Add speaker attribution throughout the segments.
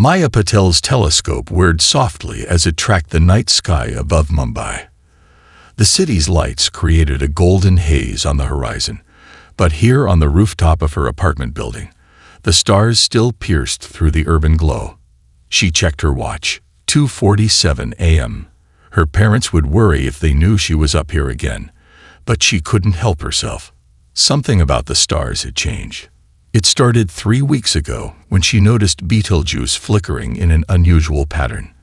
Speaker 1: Maya Patel's telescope whirred softly as it tracked the night sky above Mumbai. The city's lights created a golden haze on the horizon, but here on the rooftop of her apartment building, the stars still pierced through the urban glow. She checked her watch. 2:47 a.m. Her parents would worry if they knew she was up here again, but she couldn't help herself. Something about the stars had changed. It started 3 weeks ago when she noticed Betelgeuse flickering in an unusual pattern.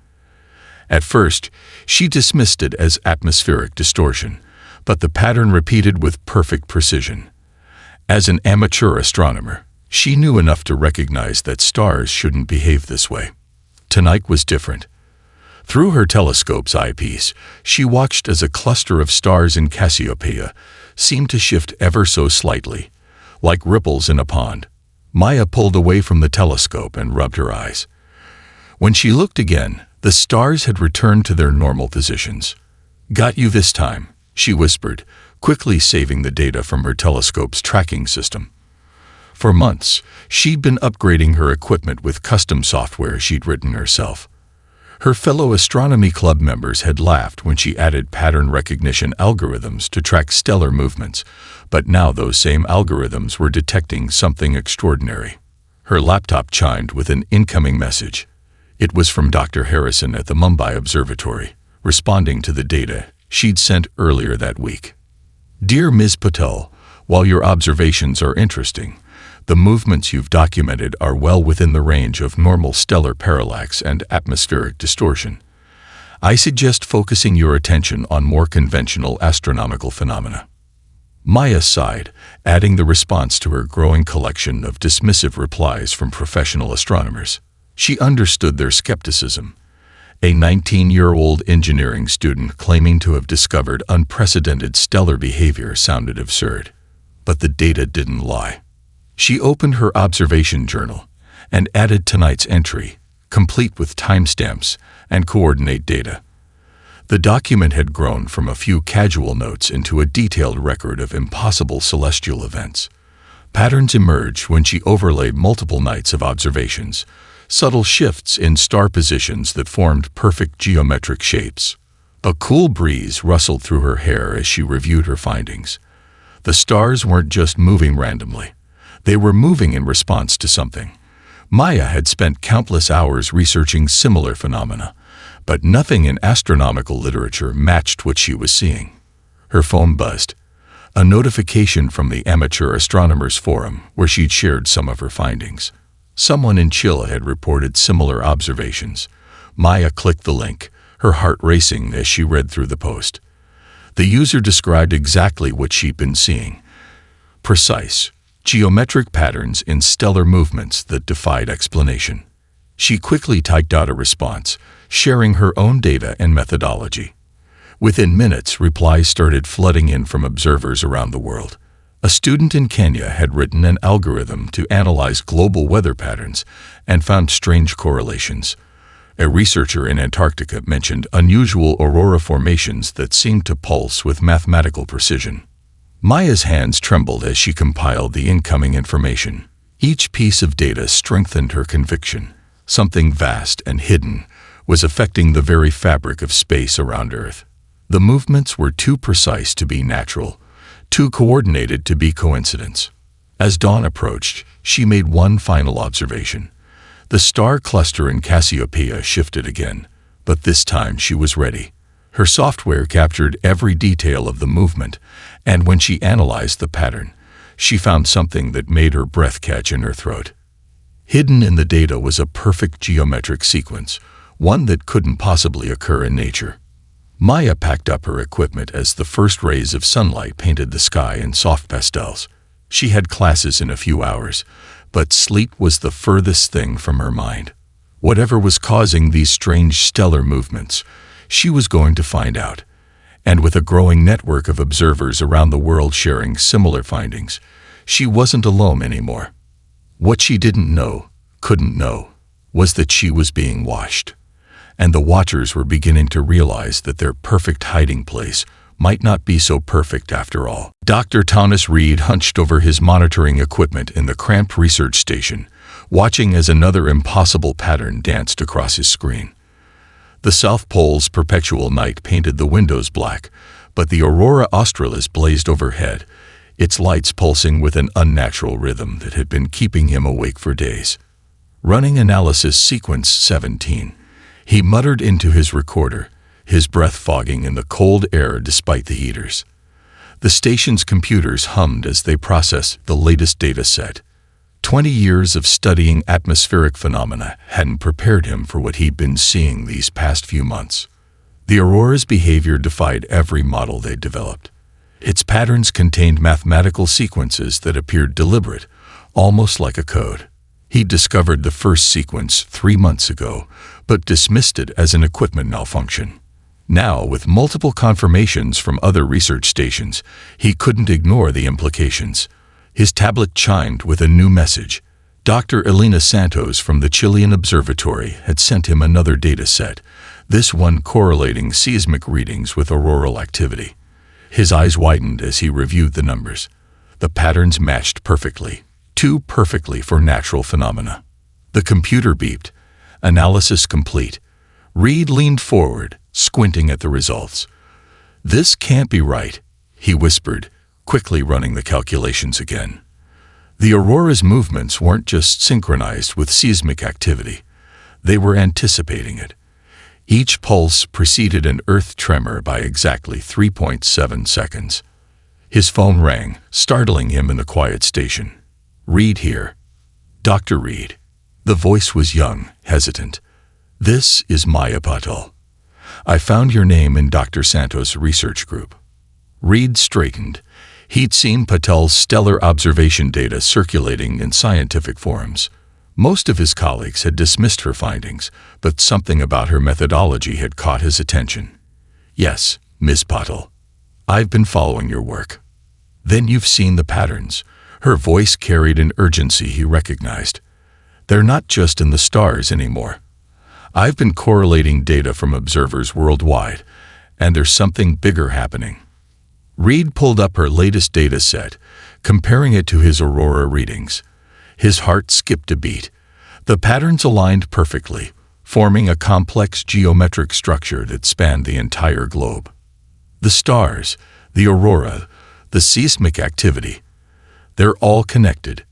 Speaker 1: At first, she dismissed it as atmospheric distortion, but the pattern repeated with perfect precision. As an amateur astronomer, she knew enough to recognize that stars shouldn't behave this way. Tonight was different. Through her telescope's eyepiece, she watched as a cluster of stars in Cassiopeia seemed to shift ever so slightly, like ripples in a pond. Maya pulled away from the telescope and rubbed her eyes. When she looked again, the stars had returned to their normal positions. "Got you this time," she whispered, quickly saving the data from her telescope's tracking system. For months, she'd been upgrading her equipment with custom software she'd written herself. Her fellow astronomy club members had laughed when she added pattern recognition algorithms to track stellar movements, but now those same algorithms were detecting something extraordinary. Her laptop chimed with an incoming message. It was from Dr. Harrison at the Mumbai Observatory, responding to the data she'd sent earlier that week. "Dear Ms. Patel, while your observations are interesting, the movements you've documented are well within the range of normal stellar parallax and atmospheric distortion. I suggest focusing your attention on more conventional astronomical phenomena." Maya sighed, adding the response to her growing collection of dismissive replies from professional astronomers. She understood their skepticism. A 19-year-old engineering student claiming to have discovered unprecedented stellar behavior sounded absurd. But the data didn't lie. She opened her observation journal and added tonight's entry, complete with timestamps and coordinate data. The document had grown from a few casual notes into a detailed record of impossible celestial events. Patterns emerged when she overlaid multiple nights of observations, subtle shifts in star positions that formed perfect geometric shapes. A cool breeze rustled through her hair as she reviewed her findings. The stars weren't just moving randomly. They were moving in response to something. Maya had spent countless hours researching similar phenomena, but nothing in astronomical literature matched what she was seeing. Her phone buzzed. A notification from the Amateur Astronomers Forum, where she'd shared some of her findings. Someone in Chile had reported similar observations. Maya clicked the link, her heart racing as she read through the post. The user described exactly what she'd been seeing. Precise, geometric patterns in stellar movements that defied explanation. She quickly typed out a response, sharing her own data and methodology. Within minutes, replies started flooding in from observers around the world. A student in Kenya had written an algorithm to analyze global weather patterns and found strange correlations. A researcher in Antarctica mentioned unusual aurora formations that seemed to pulse with mathematical precision. Maya's hands trembled as she compiled the incoming information. Each piece of data strengthened her conviction. Something vast and hidden was affecting the very fabric of space around Earth. The movements were too precise to be natural, too coordinated to be coincidence. As dawn approached, she made one final observation. The star cluster in Cassiopeia shifted again, but this time she was ready. Her software captured every detail of the movement, and when she analyzed the pattern, she found something that made her breath catch in her throat. Hidden in the data was a perfect geometric sequence, one that couldn't possibly occur in nature. Maya packed up her equipment as the first rays of sunlight painted the sky in soft pastels. She had classes in a few hours, but sleep was the furthest thing from her mind. Whatever was causing these strange stellar movements, she was going to find out. And with a growing network of observers around the world sharing similar findings, she wasn't alone anymore. What she couldn't know, was that she was being watched. And the watchers were beginning to realize that their perfect hiding place might not be so perfect after all. Dr. Thomas Reed hunched over his monitoring equipment in the cramped research station, watching as another impossible pattern danced across his screen. The South Pole's perpetual night painted the windows black, but the aurora australis blazed overhead, its lights pulsing with an unnatural rhythm that had been keeping him awake for days. Running analysis sequence 17, he muttered into his recorder, his breath fogging in the cold air despite the heaters. The station's computers hummed as they processed the latest data set. 20 years of studying atmospheric phenomena hadn't prepared him for what he'd been seeing these past few months. The aurora's behavior defied every model they'd developed. Its patterns contained mathematical sequences that appeared deliberate, almost like a code. He'd discovered the first sequence 3 months ago, but dismissed it as an equipment malfunction. Now, with multiple confirmations from other research stations, he couldn't ignore the implications. His tablet chimed with a new message. Dr. Elena Santos from the Chilean Observatory had sent him another data set, this one correlating seismic readings with auroral activity. His eyes widened as he reviewed the numbers. The patterns matched perfectly, too perfectly for natural phenomena. The computer beeped. Analysis complete. Reed leaned forward, squinting at the results. "This can't be right," he whispered, quickly running the calculations again. The aurora's movements weren't just synchronized with seismic activity. They were anticipating it. Each pulse preceded an earth tremor by exactly 3.7 seconds. His phone rang, startling him in the quiet station. "Reed here." "Dr. Reed." The voice was young, hesitant. "This is Maya Patel. I found your name in Dr. Santos' research group." Reed straightened. He'd seen Patel's stellar observation data circulating in scientific forums. Most of his colleagues had dismissed her findings, but something about her methodology had caught his attention. "Yes, Ms. Patel. I've been following your work." "Then you've seen the patterns." Her voice carried an urgency he recognized. "They're not just in the stars anymore. I've been correlating data from observers worldwide, and there's something bigger happening." Reed pulled up her latest data set, comparing it to his aurora readings. His heart skipped a beat. The patterns aligned perfectly, forming a complex geometric structure that spanned the entire globe. The stars, the aurora, the seismic activity, they're all connected.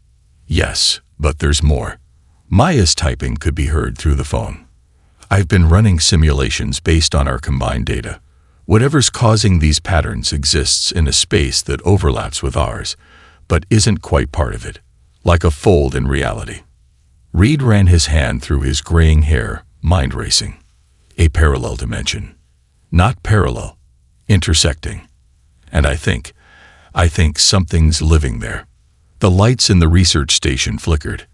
Speaker 1: Yes, but there's more. Maya's typing could be heard through the phone. "I've been running simulations based on our combined data. Whatever's causing these patterns exists in a space that overlaps with ours, but isn't quite part of it, like a fold in reality." Reed ran his hand through his graying hair, mind racing. "A parallel dimension. Not parallel. Intersecting. And I think something's living there." The lights in the research station flickered.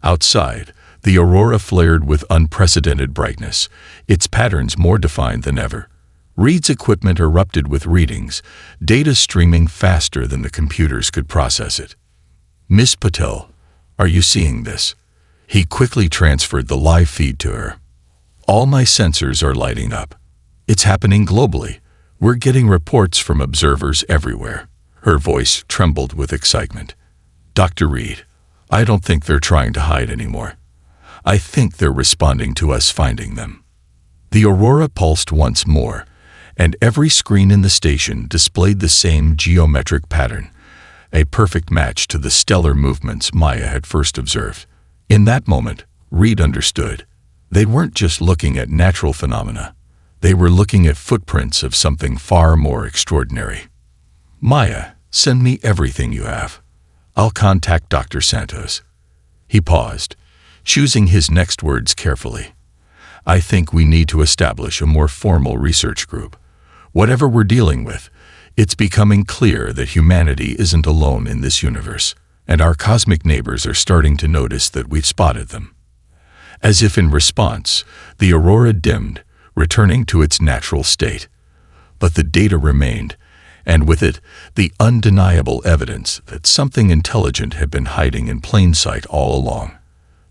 Speaker 1: Outside, the aurora flared with unprecedented brightness, its patterns more defined than ever. Reed's equipment erupted with readings, data streaming faster than the computers could process it. "Miss Patel, are you seeing this?" He quickly transferred the live feed to her. "All my sensors are lighting up. It's happening globally. We're getting reports from observers everywhere." Her voice trembled with excitement. "Dr. Reed, I don't think they're trying to hide anymore. I think they're responding to us finding them." The aurora pulsed once more, and every screen in the station displayed the same geometric pattern, a perfect match to the stellar movements Maya had first observed. In that moment, Reed understood. They weren't just looking at natural phenomena. They were looking at footprints of something far more extraordinary. "Maya, send me everything you have. I'll contact Dr. Santos." He paused, choosing his next words carefully. "I think we need to establish a more formal research group. Whatever we're dealing with, it's becoming clear that humanity isn't alone in this universe, and our cosmic neighbors are starting to notice that we've spotted them." As if in response, the aurora dimmed, returning to its natural state. But the data remained, and with it, the undeniable evidence that something intelligent had been hiding in plain sight all along.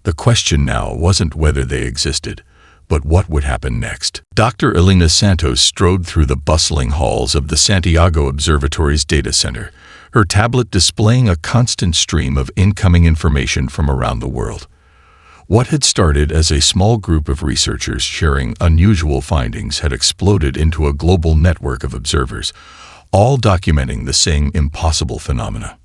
Speaker 1: The question now wasn't whether they existed, but what would happen next. Dr. Elena Santos strode through the bustling halls of the Santiago Observatory's data center, her tablet displaying a constant stream of incoming information from around the world. What had started as a small group of researchers sharing unusual findings had exploded into a global network of observers, all documenting the same impossible phenomena.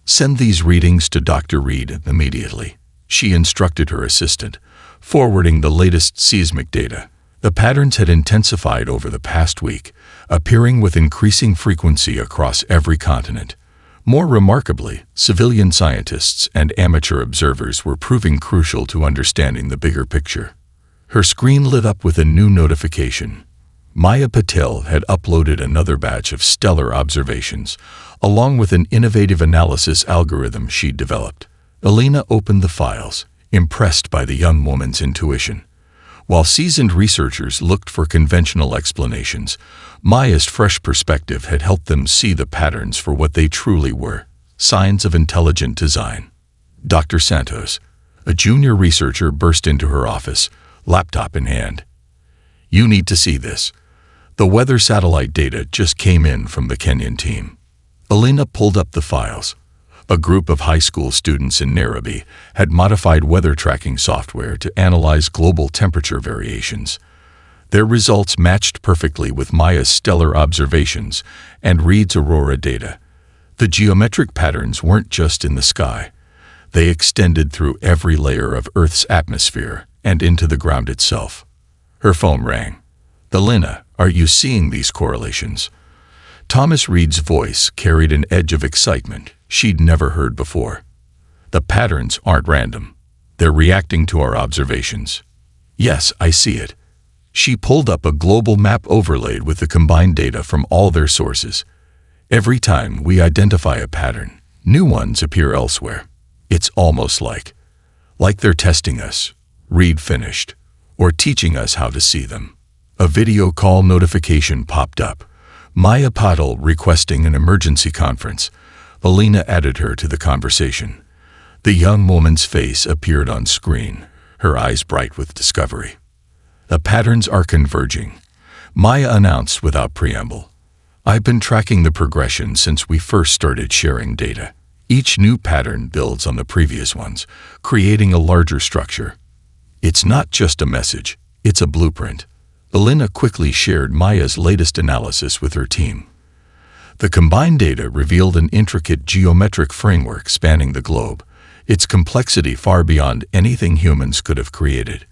Speaker 1: "Send these readings to Dr. Reed immediately," she instructed her assistant, forwarding the latest seismic data. The patterns had intensified over the past week, appearing with increasing frequency across every continent. More remarkably, civilian scientists and amateur observers were proving crucial to understanding the bigger picture. Her screen lit up with a new notification. Maya Patel had uploaded another batch of stellar observations, along with an innovative analysis algorithm she'd developed. Alina opened the files, impressed by the young woman's intuition. While seasoned researchers looked for conventional explanations, Maya's fresh perspective had helped them see the patterns for what they truly were: signs of intelligent design. Dr. Santos, a junior researcher, burst into her office, laptop in hand. "You need to see this. The weather satellite data just came in from the Kenyan team." Alina pulled up the files. A group of high school students in Nairobi had modified weather tracking software to analyze global temperature variations. Their results matched perfectly with Maya's stellar observations and Reed's aurora data. The geometric patterns weren't just in the sky. They extended through every layer of Earth's atmosphere and into the ground itself. Her phone rang. "Alina, are you seeing these correlations?" Thomas Reed's voice carried an edge of excitement she'd never heard before. "The patterns aren't random. They're reacting to our observations." "Yes, I see it." She pulled up a global map overlaid with the combined data from all their sources. "Every time we identify a pattern, new ones appear elsewhere. It's almost like they're testing us," Reed finished, "or teaching us how to see them." A video call notification popped up. Maya Patel requesting an emergency conference. Alina added her to the conversation. The young woman's face appeared on screen, her eyes bright with discovery. "The patterns are converging," Maya announced without preamble. "I've been tracking the progression since we first started sharing data. Each new pattern builds on the previous ones, creating a larger structure. It's not just a message, it's a blueprint." Alina quickly shared Maya's latest analysis with her team. The combined data revealed an intricate geometric framework spanning the globe, its complexity far beyond anything humans could have created.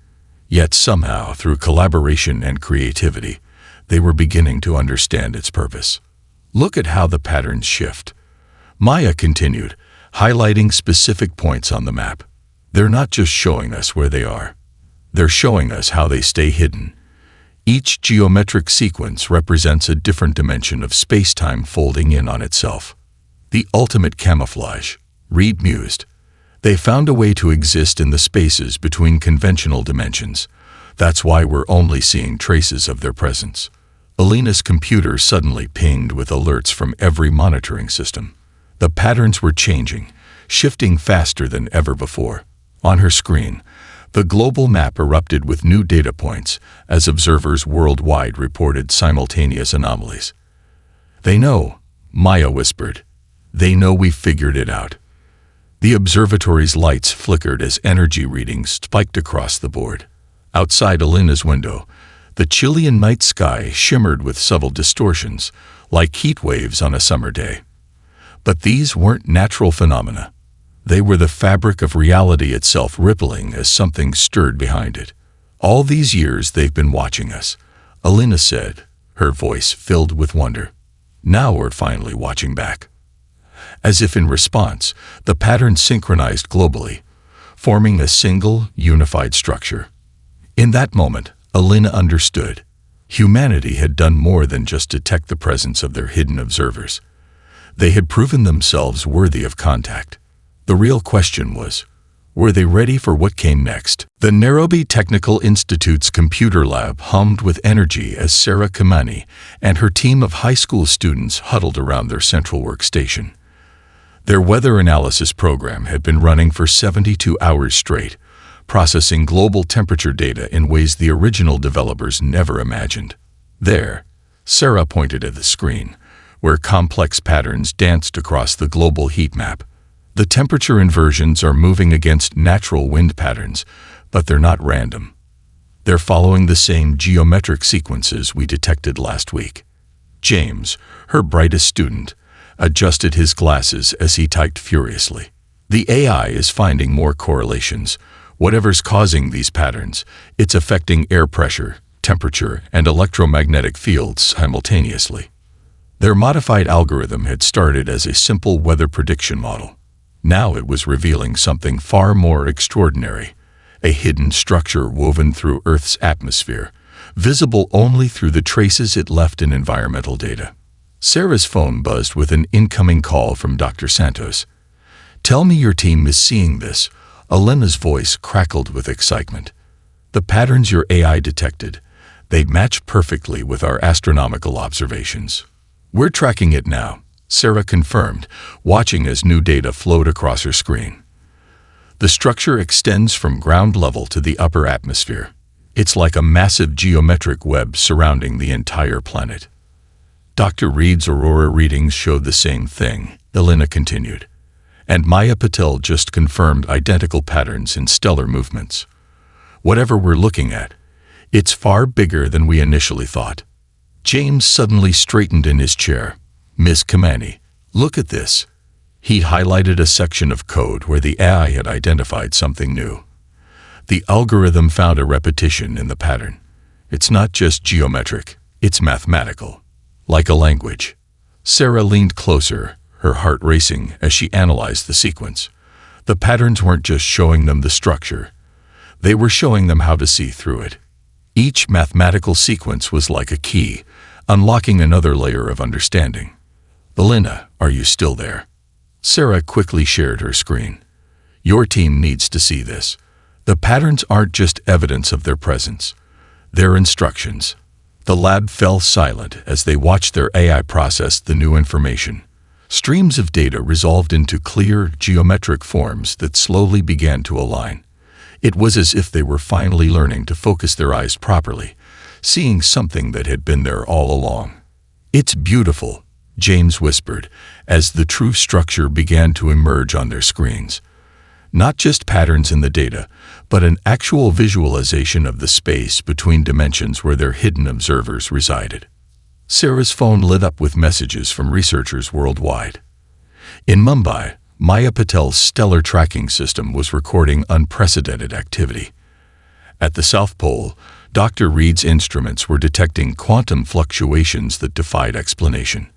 Speaker 1: Yet somehow, through collaboration and creativity, they were beginning to understand its purpose. "Look at how the patterns shift," Maya continued, highlighting specific points on the map. "They're not just showing us where they are. They're showing us how they stay hidden. Each geometric sequence represents a different dimension of space-time folding in on itself. The ultimate camouflage," Reed mused. "They found a way to exist in the spaces between conventional dimensions. That's why we're only seeing traces of their presence." Alina's computer suddenly pinged with alerts from every monitoring system. The patterns were changing, shifting faster than ever before. On her screen, the global map erupted with new data points as observers worldwide reported simultaneous anomalies. "They know," Maya whispered. "They know we've figured it out." The observatory's lights flickered as energy readings spiked across the board. Outside Alina's window, the Chilean night sky shimmered with subtle distortions, like heat waves on a summer day. But these weren't natural phenomena. They were the fabric of reality itself rippling as something stirred behind it. "All these years they've been watching us," Alina said, her voice filled with wonder. "Now we're finally watching back." As if in response, the patterns synchronized globally, forming a single, unified structure. In that moment, Alina understood. Humanity had done more than just detect the presence of their hidden observers. They had proven themselves worthy of contact. The real question was, were they ready for what came next? The Nairobi Technical Institute's computer lab hummed with energy as Sarah Kimani and her team of high school students huddled around their central workstation. Their weather analysis program had been running for 72 hours straight, processing global temperature data in ways the original developers never imagined. "There," Sarah pointed at the screen, where complex patterns danced across the global heat map. The temperature inversions are moving against natural wind patterns, but they're not random. They're following the same geometric sequences we detected last week. James, her brightest student, adjusted his glasses as he typed furiously. The AI is finding more correlations. Whatever's causing these patterns, it's affecting air pressure, temperature, and electromagnetic fields simultaneously. Their modified algorithm had started as a simple weather prediction model. Now it was revealing something far more extraordinary, a hidden structure woven through Earth's atmosphere, visible only through the traces it left in environmental data. Sarah's phone buzzed with an incoming call from Dr. Santos. "Tell me your team is seeing this." Elena's voice crackled with excitement. "The patterns your AI detected, they match perfectly with our astronomical observations." "We're tracking it now," Sarah confirmed, watching as new data flowed across her screen. The structure extends from ground level to the upper atmosphere. It's like a massive geometric web surrounding the entire planet. Dr. Reed's aurora readings showed the same thing, Elena continued. And Maya Patel just confirmed identical patterns in stellar movements. Whatever we're looking at, it's far bigger than we initially thought. James suddenly straightened in his chair. "Miss Kamani, look at this." He highlighted a section of code where the AI had identified something new. The algorithm found a repetition in the pattern. It's not just geometric, it's mathematical. Like a language. Sarah leaned closer, her heart racing as she analyzed the sequence. The patterns weren't just showing them the structure. They were showing them how to see through it. Each mathematical sequence was like a key, unlocking another layer of understanding. "Elena, are you still there?" Sarah quickly shared her screen. "Your team needs to see this. The patterns aren't just evidence of their presence. They're instructions." The lab fell silent as they watched their AI process the new information. Streams of data resolved into clear, geometric forms that slowly began to align. It was as if they were finally learning to focus their eyes properly, seeing something that had been there all along. "It's beautiful," James whispered, as the true structure began to emerge on their screens. Not just patterns in the data, but an actual visualization of the space between dimensions where their hidden observers resided. Sarah's phone lit up with messages from researchers worldwide. In Mumbai, Maya Patel's stellar tracking system was recording unprecedented activity. At the South Pole, Dr. Reed's instruments were detecting quantum fluctuations that defied explanation.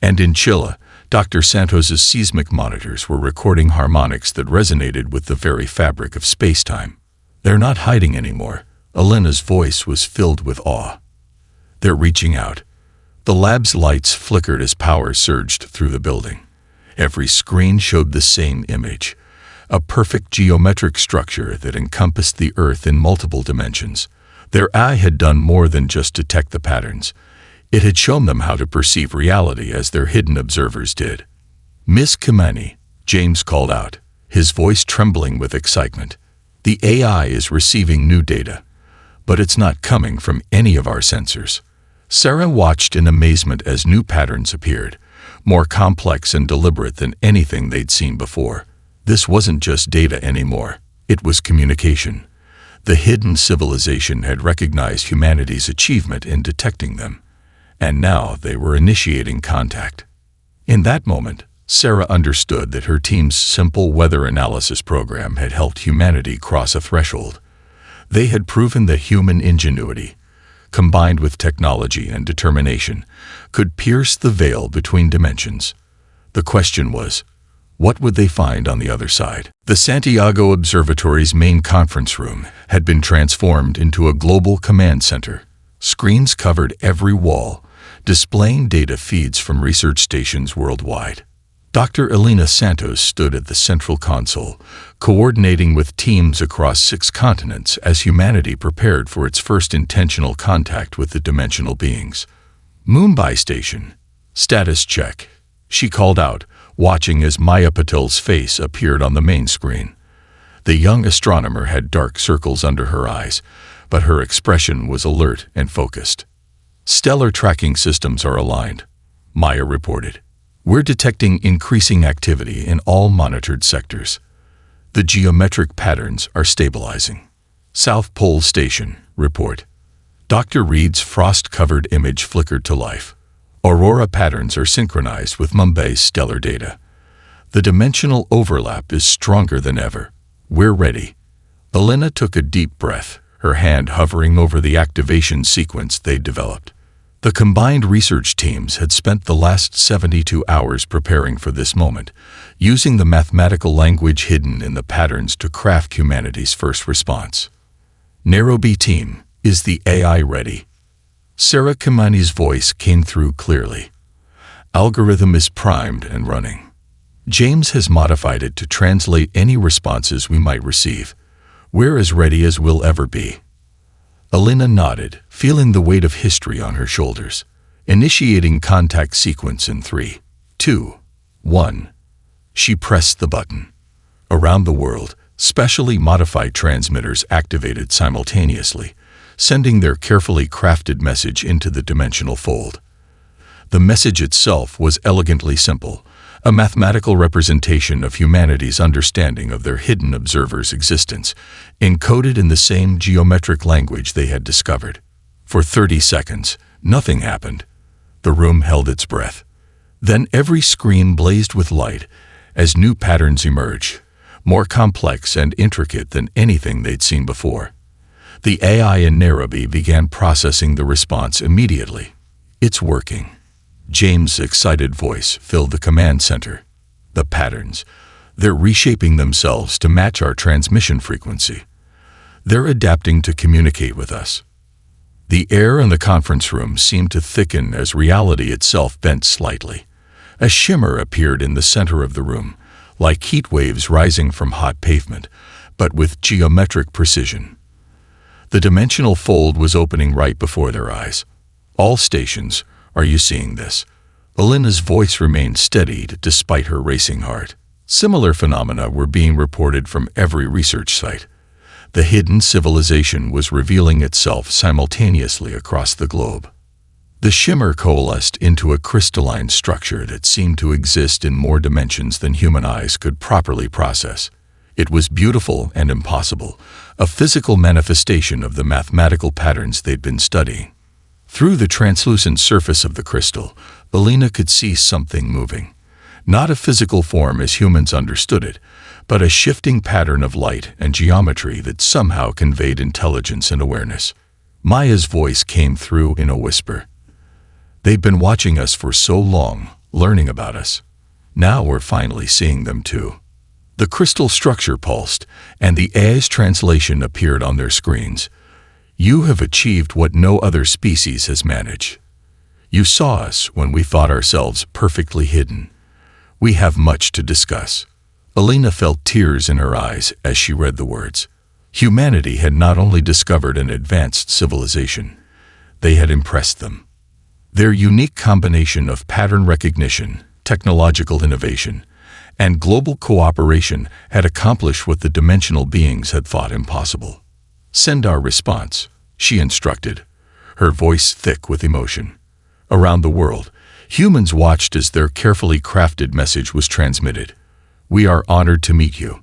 Speaker 1: And in Chile, Dr. Santos's seismic monitors were recording harmonics that resonated with the very fabric of space-time. "They're not hiding anymore." Elena's voice was filled with awe. "They're reaching out." The lab's lights flickered as power surged through the building. Every screen showed the same image, a perfect geometric structure that encompassed the Earth in multiple dimensions. Their eye had done more than just detect the patterns. It had shown them how to perceive reality as their hidden observers did. "Miss Kamani," James called out, his voice trembling with excitement. "The AI is receiving new data, but it's not coming from any of our sensors." Sarah watched in amazement as new patterns appeared, more complex and deliberate than anything they'd seen before. This wasn't just data anymore, it was communication. The hidden civilization had recognized humanity's achievement in detecting them, and now they were initiating contact. In that moment, Sarah understood that her team's simple weather analysis program had helped humanity cross a threshold. They had proven that human ingenuity, combined with technology and determination, could pierce the veil between dimensions. The question was, what would they find on the other side? The Santiago Observatory's main conference room had been transformed into a global command center. Screens covered every wall, displaying data feeds from research stations worldwide. Dr. Elena Santos stood at the central console, coordinating with teams across 6 continents as humanity prepared for its first intentional contact with the dimensional beings. "Mumbai Station. Status check," she called out, watching as Maya Patel's face appeared on the main screen. The young astronomer had dark circles under her eyes, but her expression was alert and focused. "Stellar tracking systems are aligned. Maya reported. "We're detecting increasing activity in all monitored sectors. The geometric patterns are stabilizing." South Pole Station report. Dr. Reed's frost-covered image flickered to life. Aurora patterns are synchronized with Mumbai's stellar data. The dimensional overlap is stronger than ever. We're ready. Elena took a deep breath, her hand hovering over the activation sequence they'd developed. The combined research teams had spent the last 72 hours preparing for this moment, using the mathematical language hidden in the patterns to craft humanity's first response. "Nairobi team, is the AI ready?" Sarah Kimani's voice came through clearly. "Algorithm is primed and running. James has modified it to translate any responses we might receive. We're as ready as we'll ever be." Elena nodded, feeling the weight of history on her shoulders. Initiating contact sequence in 3, 2, 1. She pressed the button. Around the world, specially modified transmitters activated simultaneously, sending their carefully crafted message into the dimensional fold. The message itself was elegantly simple, a mathematical representation of humanity's understanding of their hidden observer's existence, encoded in the same geometric language they had discovered. For 30 seconds, nothing happened. The room held its breath. Then every screen blazed with light as new patterns emerged, more complex and intricate than anything they'd seen before. The AI in Nairobi began processing the response immediately. "It's working." James' excited voice filled the command center. "The patterns, they're reshaping themselves to match our transmission frequency. They're adapting to communicate with us." The air in the conference room seemed to thicken as reality itself bent slightly. A shimmer appeared in the center of the room, like heat waves rising from hot pavement, but with geometric precision. The dimensional fold was opening right before their eyes. "All stations, are you seeing this?" Elena's voice remained steady despite her racing heart. Similar phenomena were being reported from every research site. The hidden civilization was revealing itself simultaneously across the globe. The shimmer coalesced into a crystalline structure that seemed to exist in more dimensions than human eyes could properly process. It was beautiful and impossible, a physical manifestation of the mathematical patterns they'd been studying. Through the translucent surface of the crystal, Elena could see something moving. Not a physical form as humans understood it, but a shifting pattern of light and geometry that somehow conveyed intelligence and awareness. Maya's voice came through in a whisper. "They've been watching us for so long, learning about us. Now we're finally seeing them too." The crystal structure pulsed, and the AI's translation appeared on their screens. "You have achieved what no other species has managed. You saw us when we thought ourselves perfectly hidden. We have much to discuss." Elena felt tears in her eyes as she read the words. Humanity had not only discovered an advanced civilization, they had impressed them. Their unique combination of pattern recognition, technological innovation, and global cooperation had accomplished what the dimensional beings had thought impossible. "Send our response," she instructed, her voice thick with emotion. Around the world, humans watched as their carefully crafted message was transmitted. "We are honored to meet you.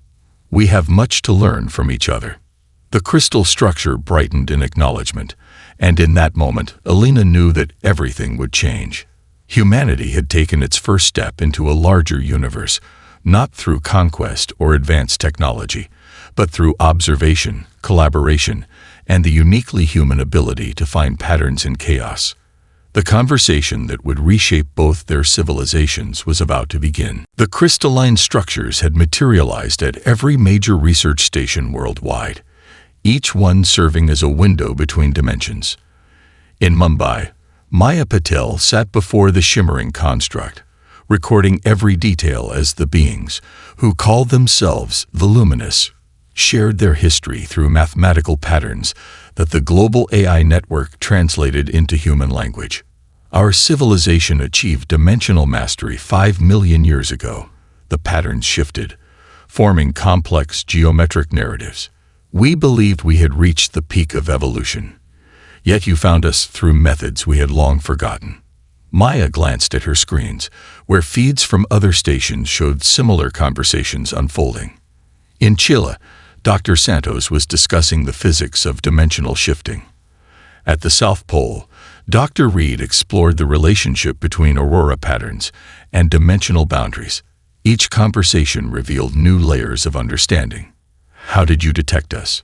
Speaker 1: We have much to learn from each other." The crystal structure brightened in acknowledgement, and in that moment, Elena knew that everything would change. Humanity had taken its first step into a larger universe, not through conquest or advanced technology, but through observation, collaboration, and the uniquely human ability to find patterns in chaos. The conversation that would reshape both their civilizations was about to begin. The crystalline structures had materialized at every major research station worldwide, each one serving as a window between dimensions. In Mumbai, Maya Patel sat before the shimmering construct, recording every detail as the beings, who called themselves the Luminous, shared their history through mathematical patterns that the global AI network translated into human language. "Our civilization achieved dimensional mastery 5 million years ago." The patterns shifted, forming complex geometric narratives. "We believed we had reached the peak of evolution. Yet you found us through methods we had long forgotten. Maya glanced at her screens, where feeds from other stations showed similar conversations unfolding. In Chile, Dr. Santos was discussing the physics of dimensional shifting. At the South Pole, Dr. Reed explored the relationship between aurora patterns and dimensional boundaries. Each conversation revealed new layers of understanding. "How did you detect us?"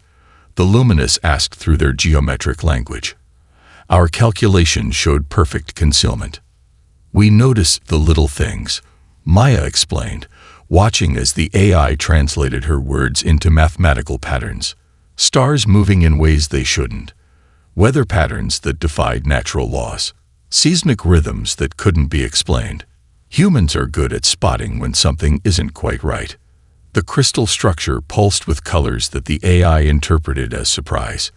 Speaker 1: the Luminous asked through their geometric language. "Our calculations showed perfect concealment. We noticed the little things," Maya explained, watching as the AI translated her words into mathematical patterns. Stars moving in ways they shouldn't. Weather patterns that defied natural laws. Seismic rhythms that couldn't be explained. Humans are good at spotting when something isn't quite right. The crystal structure pulsed with colors that the AI interpreted as surprise.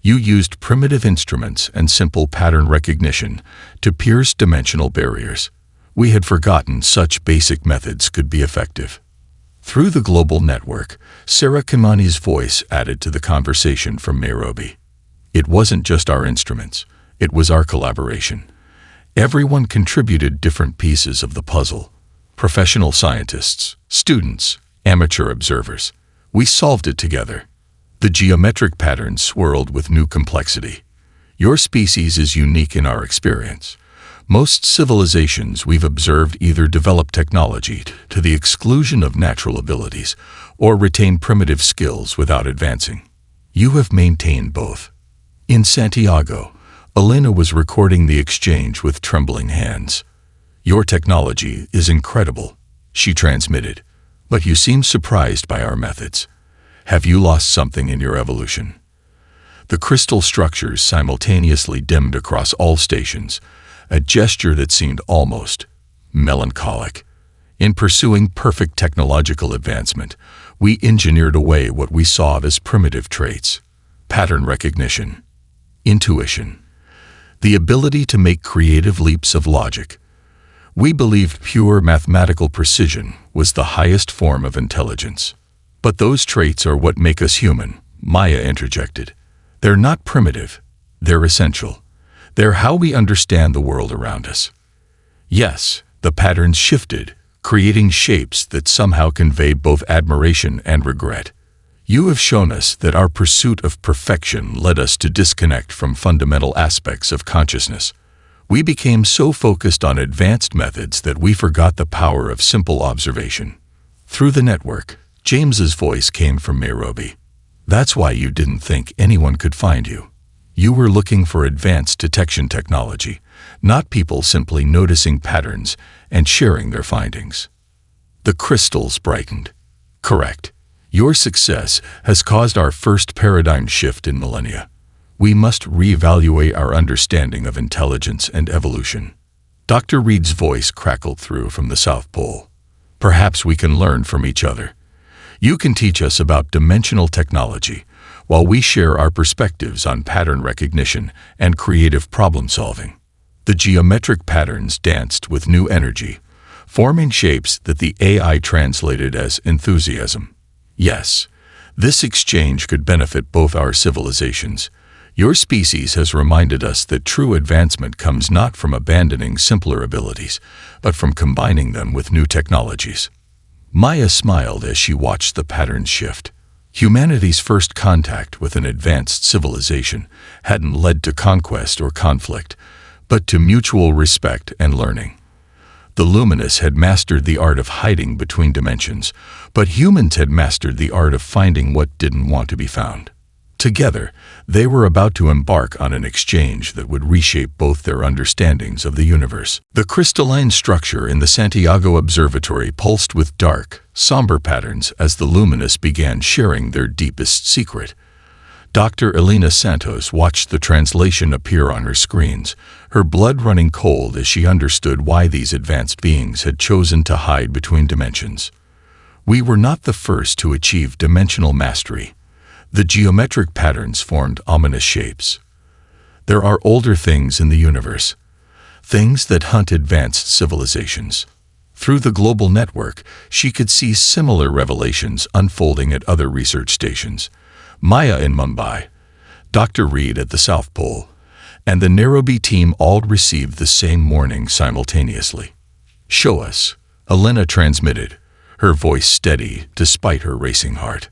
Speaker 1: You used primitive instruments and simple pattern recognition to pierce dimensional barriers. We had forgotten such basic methods could be effective. Through the global network, Sarah Kimani's voice added to the conversation from Nairobi. It wasn't just our instruments, it was our collaboration. Everyone contributed different pieces of the puzzle. Professional scientists, students, amateur observers. We solved it together. The geometric patterns swirled with new complexity. Your species is unique in our experience. Most civilizations we've observed either develop technology to the exclusion of natural abilities or retain primitive skills without advancing. You have maintained both. In Santiago, Elena was recording the exchange with trembling hands. "Your technology is incredible," she transmitted, "but you seem surprised by our methods. Have you lost something in your evolution?" The crystal structures simultaneously dimmed across all stations, a gesture that seemed almost melancholic. In pursuing perfect technological advancement, we engineered away what we saw as primitive traits: pattern recognition, intuition, the ability to make creative leaps of logic. We believed pure mathematical precision was the highest form of intelligence. "But those traits are what make us human," Maya interjected. "They're not primitive, they're essential. They're how we understand the world around us." Yes, the patterns shifted, creating shapes that somehow convey both admiration and regret. You have shown us that our pursuit of perfection led us to disconnect from fundamental aspects of consciousness. We became so focused on advanced methods that we forgot the power of simple observation. Through the network, James's voice came from Nairobi. "That's why you didn't think anyone could find you. You were looking for advanced detection technology, not people simply noticing patterns and sharing their findings." The crystals brightened. "Correct. Your success has caused our first paradigm shift in millennia. We must reevaluate our understanding of intelligence and evolution." Dr. Reed's voice crackled through from the South Pole. "Perhaps we can learn from each other. You can teach us about dimensional technology, while we share our perspectives on pattern recognition and creative problem-solving." The geometric patterns danced with new energy, forming shapes that the AI translated as enthusiasm. Yes, this exchange could benefit both our civilizations. Your species has reminded us that true advancement comes not from abandoning simpler abilities, but from combining them with new technologies. Maya smiled as she watched the patterns shift. Humanity's first contact with an advanced civilization hadn't led to conquest or conflict, but to mutual respect and learning. The Luminous had mastered the art of hiding between dimensions, but humans had mastered the art of finding what didn't want to be found. Together, they were about to embark on an exchange that would reshape both their understandings of the universe. The crystalline structure in the Santiago Observatory pulsed with dark, somber patterns as the Luminous began sharing their deepest secret. Dr. Elena Santos watched the translation appear on her screens, her blood running cold as she understood why these advanced beings had chosen to hide between dimensions. We were not the first to achieve dimensional mastery. The geometric patterns formed ominous shapes. There are older things in the universe, things that hunt advanced civilizations. Through the global network, she could see similar revelations unfolding at other research stations. Maya in Mumbai, Dr. Reed at the South Pole, and the Nairobi team all received the same morning simultaneously. "Show us," Elena transmitted, her voice steady despite her racing heart.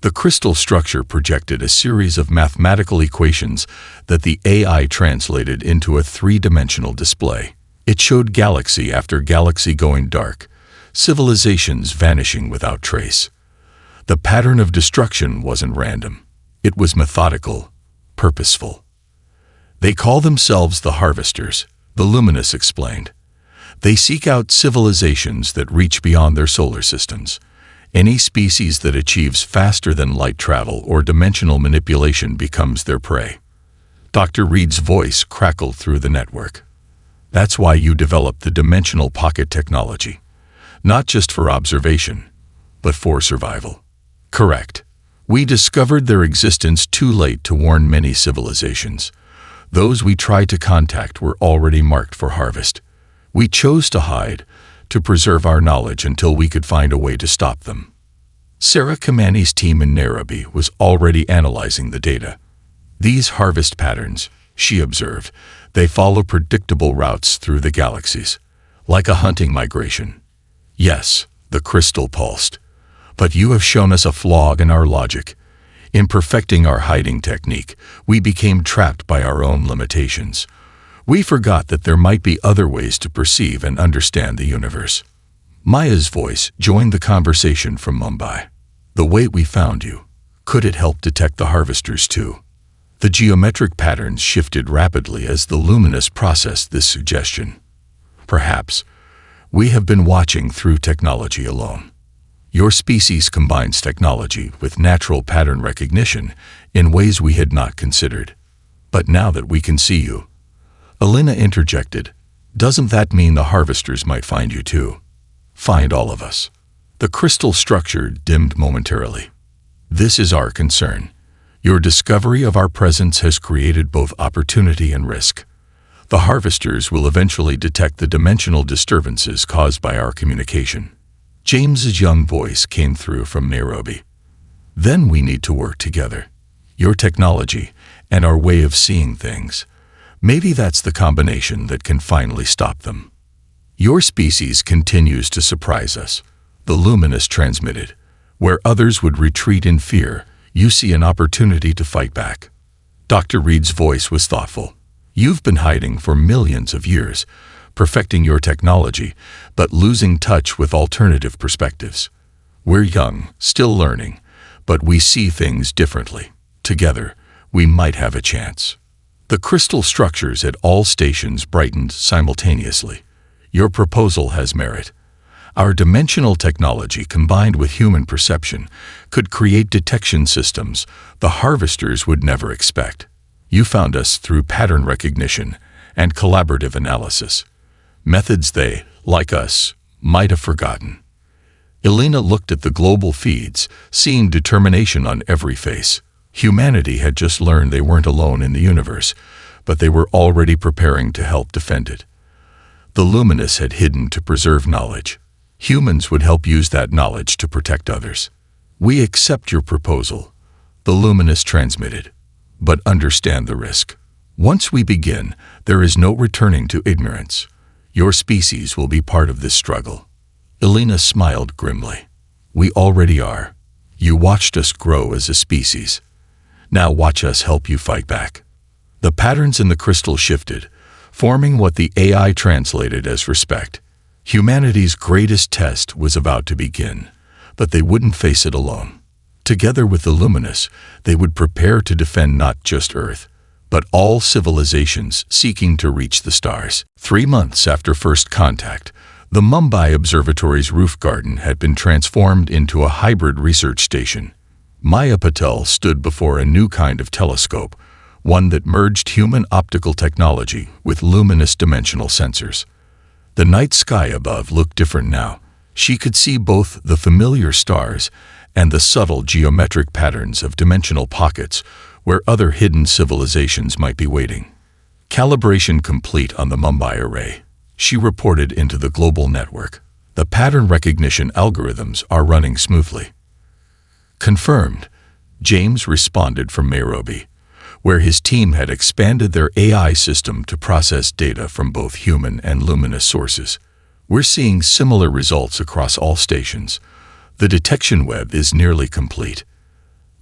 Speaker 1: The crystal structure projected a series of mathematical equations that the AI translated into a three-dimensional display. It showed galaxy after galaxy going dark, civilizations vanishing without trace. The pattern of destruction wasn't random. It was methodical, purposeful. "They call themselves the Harvesters," the Luminous explained. "They seek out civilizations that reach beyond their solar systems. Any species that achieves faster than light travel or dimensional manipulation becomes their prey." Dr. Reed's voice crackled through the network. "That's why you developed the dimensional pocket technology. Not just for observation, but for survival." "Correct. We discovered their existence too late to warn many civilizations. Those we tried to contact were already marked for harvest. We chose to hide, to preserve our knowledge until we could find a way to stop them." Sarah Kamani's team in Nairobi was already analyzing the data. "These harvest patterns," she observed, "they follow predictable routes through the galaxies, like a hunting migration." "Yes," the crystal pulsed, "but you have shown us a flaw in our logic. In perfecting our hiding technique, we became trapped by our own limitations. We forgot that there might be other ways to perceive and understand the universe." Maya's voice joined the conversation from Mumbai. "The way we found you, could it help detect the harvesters too?" The geometric patterns shifted rapidly as the Luminous processed this suggestion. "Perhaps. We have been watching through technology alone. Your species combines technology with natural pattern recognition in ways we had not considered. But now that we can see you," Elena interjected, "doesn't that mean the harvesters might find you too? Find all of us?" The crystal structure dimmed momentarily. "This is our concern. Your discovery of our presence has created both opportunity and risk. The harvesters will eventually detect the dimensional disturbances caused by our communication." James's young voice came through from Nairobi. "Then we need to work together. Your technology and our way of seeing things. Maybe that's the combination that can finally stop them." "Your species continues to surprise us," the Luminous transmitted. "Where others would retreat in fear, you see an opportunity to fight back." Dr. Reed's voice was thoughtful. "You've been hiding for millions of years, perfecting your technology, but losing touch with alternative perspectives. We're young, still learning, but we see things differently. Together, we might have a chance." The crystal structures at all stations brightened simultaneously. "Your proposal has merit. Our dimensional technology combined with human perception could create detection systems the harvesters would never expect. You found us through pattern recognition and collaborative analysis. Methods they, like us, might have forgotten." Elena looked at the global feeds, seeing determination on every face. Humanity had just learned they weren't alone in the universe, but they were already preparing to help defend it. The Luminous had hidden to preserve knowledge. Humans would help use that knowledge to protect others. "We accept your proposal," the Luminous transmitted, "but understand the risk. Once we begin, there is no returning to ignorance. Your species will be part of this struggle." Elena smiled grimly. "We already are. You watched us grow as a species. Now watch us help you fight back." The patterns in the crystal shifted, forming what the AI translated as respect. Humanity's greatest test was about to begin, but they wouldn't face it alone. Together with the Luminous, they would prepare to defend not just Earth, but all civilizations seeking to reach the stars. 3 months after first contact, the Mumbai Observatory's roof garden had been transformed into a hybrid research station. Maya Patel stood before a new kind of telescope, one that merged human optical technology with luminous dimensional sensors. The night sky above looked different now. She could see both the familiar stars and the subtle geometric patterns of dimensional pockets where other hidden civilizations might be waiting. "Calibration complete on the Mumbai array," she reported into the global network. "The pattern recognition algorithms are running smoothly." "Confirmed," James responded from Nairobi. where his team had expanded their AI system to process data from both human and luminous sources. We're seeing similar results across all stations. The detection web is nearly complete.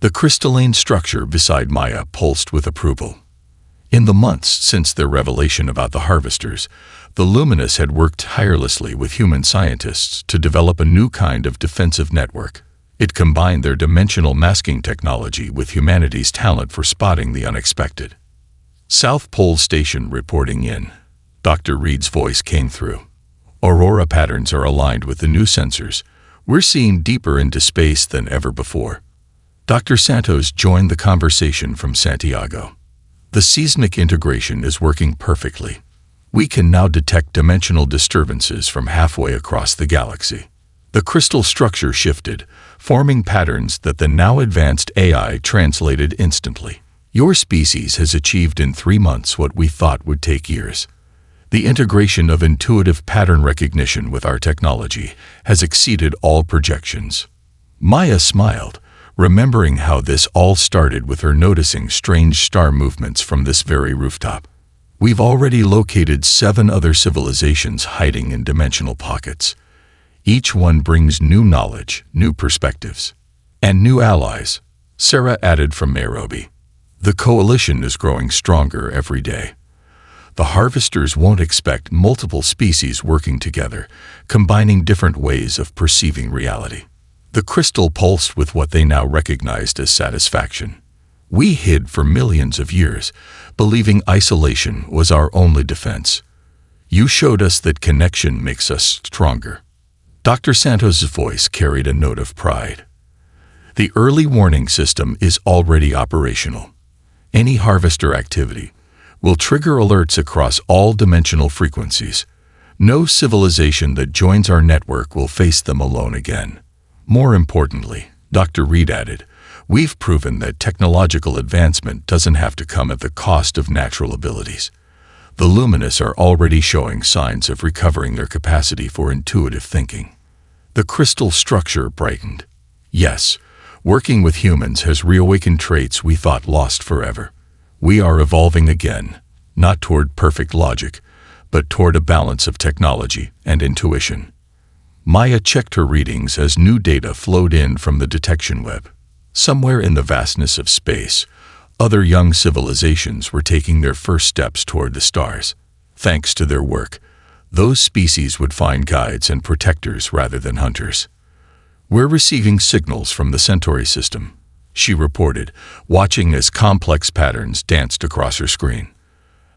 Speaker 1: The crystalline structure beside Maya pulsed with approval. In the months since their revelation about the Harvesters, the Luminous had worked tirelessly with human scientists to develop a new kind of defensive network. It combined their dimensional masking technology with humanity's talent for spotting the unexpected. South Pole Station reporting in. Dr. Reed's voice came through. Aurora patterns are aligned with the new sensors. We're seeing deeper into space than ever before. Dr. Santos joined the conversation from Santiago. The seismic integration is working perfectly. We can now detect dimensional disturbances from halfway across the galaxy. The crystal structure shifted, forming patterns that the now advanced AI translated instantly. Your species has achieved in 3 months what we thought would take years. The integration of intuitive pattern recognition with our technology has exceeded all projections. Maya smiled, remembering how this all started with her noticing strange star movements from this very rooftop. We've already located 7 other civilizations hiding in dimensional pockets. Each one brings new knowledge, new perspectives, and new allies, Sarah added from Nairobi. The coalition is growing stronger every day. The Harvesters won't expect multiple species working together, combining different ways of perceiving reality. The crystal pulsed with what they now recognized as satisfaction. We hid for millions of years, believing isolation was our only defense. You showed us that connection makes us stronger. Dr. Santos' voice carried a note of pride. The early warning system is already operational. Any Harvester activity will trigger alerts across all dimensional frequencies. No civilization that joins our network will face them alone again. More importantly, Dr. Reed added, we've proven that technological advancement doesn't have to come at the cost of natural abilities. The Luminous are already showing signs of recovering their capacity for intuitive thinking. The crystal structure brightened. Yes, working with humans has reawakened traits we thought lost forever. We are evolving again, not toward perfect logic, but toward a balance of technology and intuition. Maya checked her readings as new data flowed in from the detection web. Somewhere in the vastness of space, other young civilizations were taking their first steps toward the stars. Thanks to their work, those species would find guides and protectors rather than hunters. We're receiving signals from the Centauri system, she reported, watching as complex patterns danced across her screen.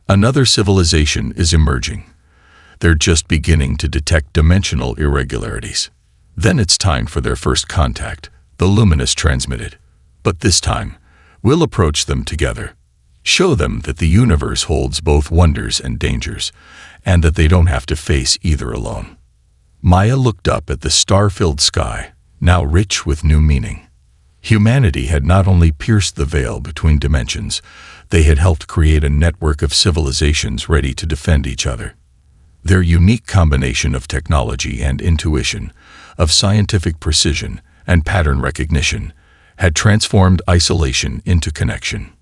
Speaker 1: Another civilization is emerging. They're just beginning to detect dimensional irregularities. Then it's time for their first contact, the Luminous transmitted. But this time, we'll approach them together. Show them that the universe holds both wonders and dangers, and that they don't have to face either alone. Maya looked up at the star-filled sky, now rich with new meaning. Humanity had not only pierced the veil between dimensions, they had helped create a network of civilizations ready to defend each other. Their unique combination of technology and intuition, of scientific precision and pattern recognition, had transformed isolation into connection.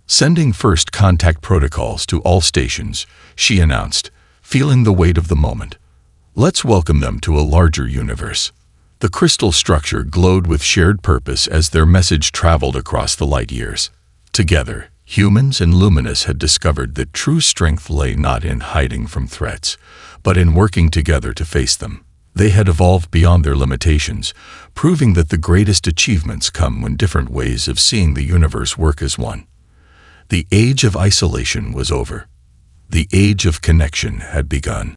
Speaker 1: Sending first contact protocols to all stations, she announced, feeling the weight of the moment. Let's welcome them to a larger universe. The crystal structure glowed with shared purpose as their message traveled across the light years. Together, humans and Luminous had discovered that true strength lay not in hiding from threats, but in working together to face them. They had evolved beyond their limitations, proving that the greatest achievements come when different ways of seeing the universe work as one. The age of isolation was over. The age of connection had begun.